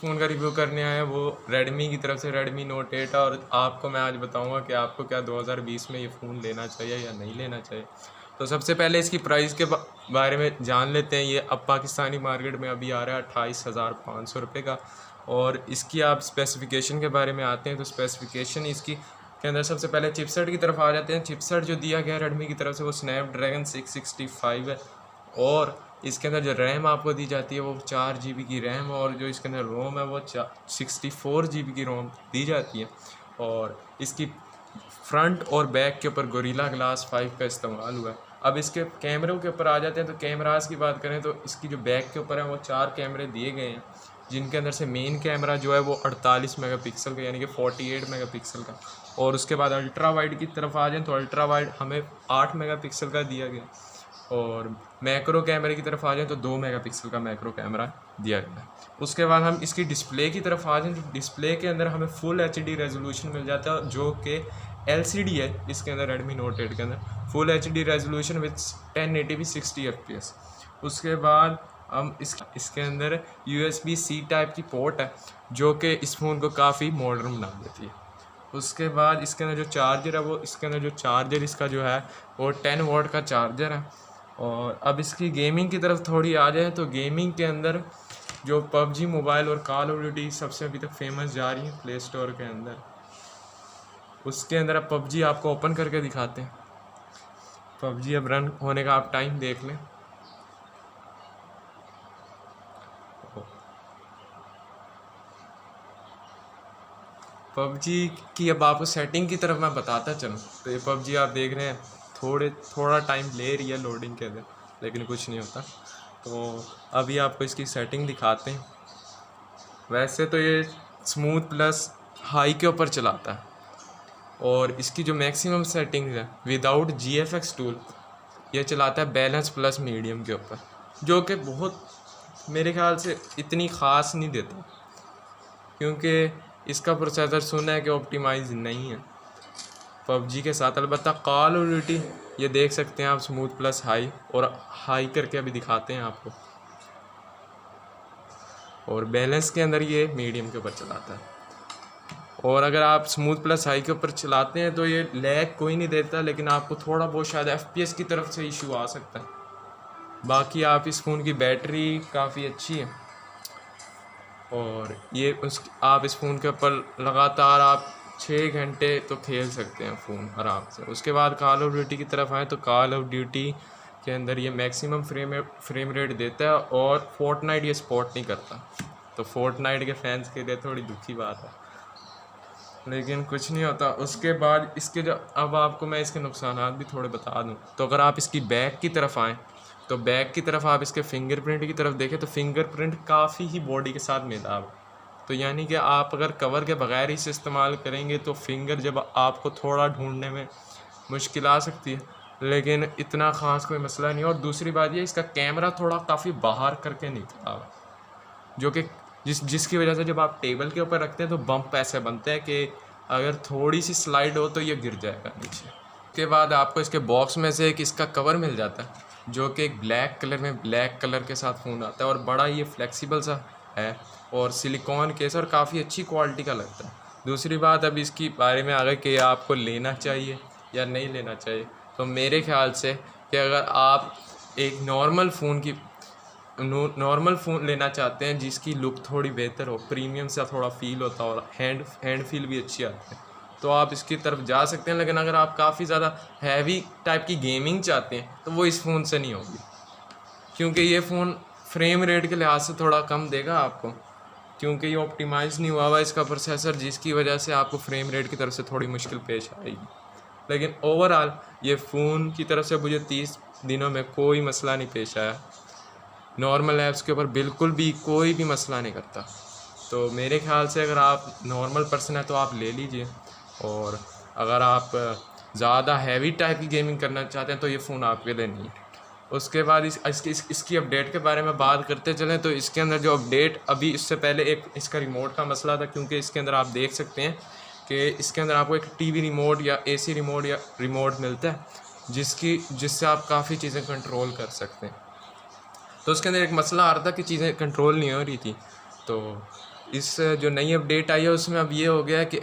Phone का review करने आए हैं वो रेडमी की तरफ से रेडमी नोट 8 और आपको मैं आज बताऊंगा कि आपको क्या 2020 में ये फ़ोन लेना चाहिए या नहीं लेना चाहिए। तो सबसे पहले इसकी प्राइस के बारे में जान लेते हैं। ये अब पाकिस्तानी मार्केट में अभी आ रहा है 28,500 रुपये का। और इसकी आप स्पेसिफ़िकेशन के बारे में आते हैं तो स्पेसिफ़िकेशन इसकी के अंदर सबसे पहले चिपसेट की तरफ आ जाते हैं। चिपसेट जो दिया गया है रेडमी की तरफ से वो स्नैपड्रैगन 665 है। और इसके अंदर जो रैम आपको दी जाती है वो 4 GB की रैम और जो इसके अंदर रोम है वो 64 GB की रोम दी जाती है। और इसकी फ्रंट और बैक के ऊपर गोरिल्ला ग्लास 5 का इस्तेमाल हुआ है। अब इसके कैमरों के ऊपर आ जाते हैं तो कैमरास की बात करें तो इसकी जो बैक के ऊपर है वो 4 कैमरे दिए गए हैं, जिनके अंदर से मेन कैमरा जो है वो 48 मेगापिक्सल का यानी कि 48 मेगापिक्सल का। और उसके बाद अल्ट्रा वाइड की तरफ आ जाएँ तो अल्ट्रा वाइड हमें 8 मेगापिक्सल का दिया गया। और मैक्रो कैमरे की तरफ आ जाएँ तो 2 मेगापिक्सल का मैक्रो कैमरा दिया गया है। उसके बाद हम इसकी डिस्प्ले की तरफ आ जाएँ तो डिस्प्ले के अंदर हमें फुल HD रेजोल्यूशन मिल जाता है, जो कि LCD है इसके अंदर रेडमी नोट 8 के अंदर full HD resolution with 1080p 60 FPS। उसके बाद हम इसके अंदर USB-C टाइप की पोर्ट है जो कि इस फ़ोन को काफ़ी मॉडर्न बना देती है। उसके बाद इसके अंदर जो चार्जर है वो इसके अंदर जो चार्जर इसका जो है वो 10 वॉट का चार्जर है। और अब इसकी गेमिंग की तरफ थोड़ी आ जाए तो गेमिंग के अंदर जो PUBG मोबाइल और कॉल ऑफ ड्यूटी सबसे अभी तक फेमस जा रही है प्ले स्टोर के अंदर। उसके अंदर अब PUBG आपको ओपन करके दिखाते हैं। PUBG अब रन होने का आप टाइम देख लें। PUBG की अब आपको सेटिंग की तरफ मैं बताता चलूँ तो ये PUBG आप देख रहे हैं थोड़ा टाइम ले रही है लोडिंग के अंदर, लेकिन कुछ नहीं होता। तो अभी आपको इसकी सेटिंग दिखाते हैं। वैसे तो ये स्मूथ प्लस हाई के ऊपर चलाता है और इसकी जो मैक्सिमम सेटिंग्स है विदाउट GFX टूल ये चलाता है बैलेंस प्लस मीडियम के ऊपर, जो कि बहुत मेरे ख्याल से इतनी ख़ास नहीं देता, क्योंकि इसका प्रोसेसर सुना है कि ऑप्टिमाइज नहीं है PUBG के साथ। अलबत्ता कॉल ऑफ ड्यूटी ये देख सकते हैं आप स्मूथ प्लस हाई और हाई करके अभी दिखाते हैं आपको। और बैलेंस के अंदर ये मीडियम के ऊपर चलाता है। और अगर आप स्मूथ प्लस हाई के ऊपर चलाते हैं तो ये लैग कोई नहीं देता, लेकिन आपको थोड़ा बहुत शायद FPS की तरफ से इशू आ सकता है। बाकी आप इस फ़ोन की बैटरी काफ़ी अच्छी है और ये आप इस फ़ोन के ऊपर लगातार आप 6 घंटे तो खेल सकते हैं फ़ोन आराम से। उसके बाद कॉल ऑफ ड्यूटी की तरफ आए तो कॉल ऑफ ड्यूटी के अंदर ये मैक्सिमम फ्रेम रेट देता है और फोर्टनाइट ये सपोर्ट नहीं करता। तो फोर्टनाइट के फैंस के लिए थोड़ी दुखी बात है, लेकिन कुछ नहीं होता। उसके बाद इसके जो अब आपको मैं इसके नुकसानात भी थोड़े बता दूं तो अगर आप इसकी बैक की तरफ आएँ तो बैक की तरफ आप इसके फिंगरप्रिंट की तरफ देखें तो फिंगरप्रिंट काफ़ी ही बॉडी के साथ मिला है। तो यानी कि आप अगर कवर के बगैर इसे इस्तेमाल करेंगे तो फिंगर जब आपको थोड़ा ढूंढने में मुश्किल आ सकती है, लेकिन इतना ख़ास कोई मसला नहीं। और दूसरी बात ये इसका कैमरा थोड़ा काफ़ी बाहर करके निकला हुआ, जो कि जिसकी वजह से जब आप टेबल के ऊपर रखते हैं तो बम्प ऐसे बनते हैं कि अगर थोड़ी सी स्लाइड हो तो ये गिर जाएगा नीचे। उसके बाद आपको इसके बॉक्स में से एक इसका कवर मिल जाता है जो कि एक ब्लैक कलर में ब्लैक कलर के साथ फ़ोन आता है और बड़ा ये फ्लेक्सिबल सा है और सिलिकॉन केस और काफ़ी अच्छी क्वालिटी का लगता है। दूसरी बात अब इसकी बारे में आ गई कि आपको लेना चाहिए या नहीं लेना चाहिए। तो मेरे ख्याल से कि अगर आप एक नॉर्मल फ़ोन लेना चाहते हैं जिसकी लुक थोड़ी बेहतर हो, प्रीमियम सा थोड़ा फील होता और हैंड फील भी अच्छी आती है, तो आप इसकी तरफ जा सकते हैं। लेकिन अगर आप काफ़ी ज़्यादा हैवी टाइप की गेमिंग चाहते हैं तो वो इस फ़ोन से नहीं होगी, क्योंकि ये फ़ोन फ्रेम रेट के लिहाज से थोड़ा कम देगा आपको, क्योंकि ये ऑप्टिमाइज़ नहीं हुआ हुआ इसका प्रोसेसर, जिसकी वजह से आपको फ्रेम रेट की तरफ से थोड़ी मुश्किल पेश आएगी। लेकिन ओवरऑल ये फ़ोन की तरफ से मुझे 30 दिनों में कोई मसला नहीं पेश आया। नॉर्मल ऐप्स के ऊपर बिल्कुल भी कोई भी मसला नहीं करता। तो मेरे ख्याल से अगर आप नॉर्मल पर्सन है तो आप ले लीजिए, और अगर आप ज़्यादा हैवी टाइप की गेमिंग करना चाहते हैं तो ये फ़ोन आपके लिए नहीं है। उसके बाद इसकी अपडेट के बारे में बात करते चलें तो इसके अंदर जो अपडेट अभी इससे पहले एक इसका रिमोट का मसला था, क्योंकि इसके अंदर आप देख सकते हैं कि इसके अंदर आपको एक TV रिमोट या AC रिमोट या रिमोट मिलता है जिससे आप काफ़ी चीज़ें कंट्रोल कर सकते हैं। तो उसके अंदर एक मसला आ रहा था कि चीज़ें कंट्रोल नहीं हो रही थी। तो इस जो नई अपडेट आई है उसमें अब ये हो गया है कि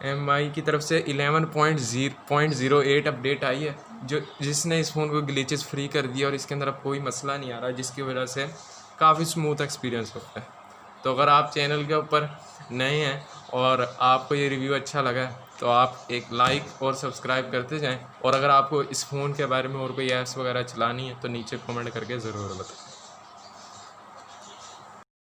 MI की तरफ से 11.0.08 अपडेट आई है, जो जिसने इस फ़ोन को ग्लिचेस फ्री कर दिया और इसके अंदर अब कोई मसला नहीं आ रहा, जिसकी वजह से काफ़ी स्मूथ एक्सपीरियंस होता है। तो अगर आप चैनल के ऊपर नए हैं और आपको ये रिव्यू अच्छा लगा है तो आप एक लाइक और सब्सक्राइब करते जाएं, और अगर आपको इस फ़ोन के बारे में और कोई ऐप्स वगैरह चलानी है तो नीचे कमेंट करके ज़रूर बताएं।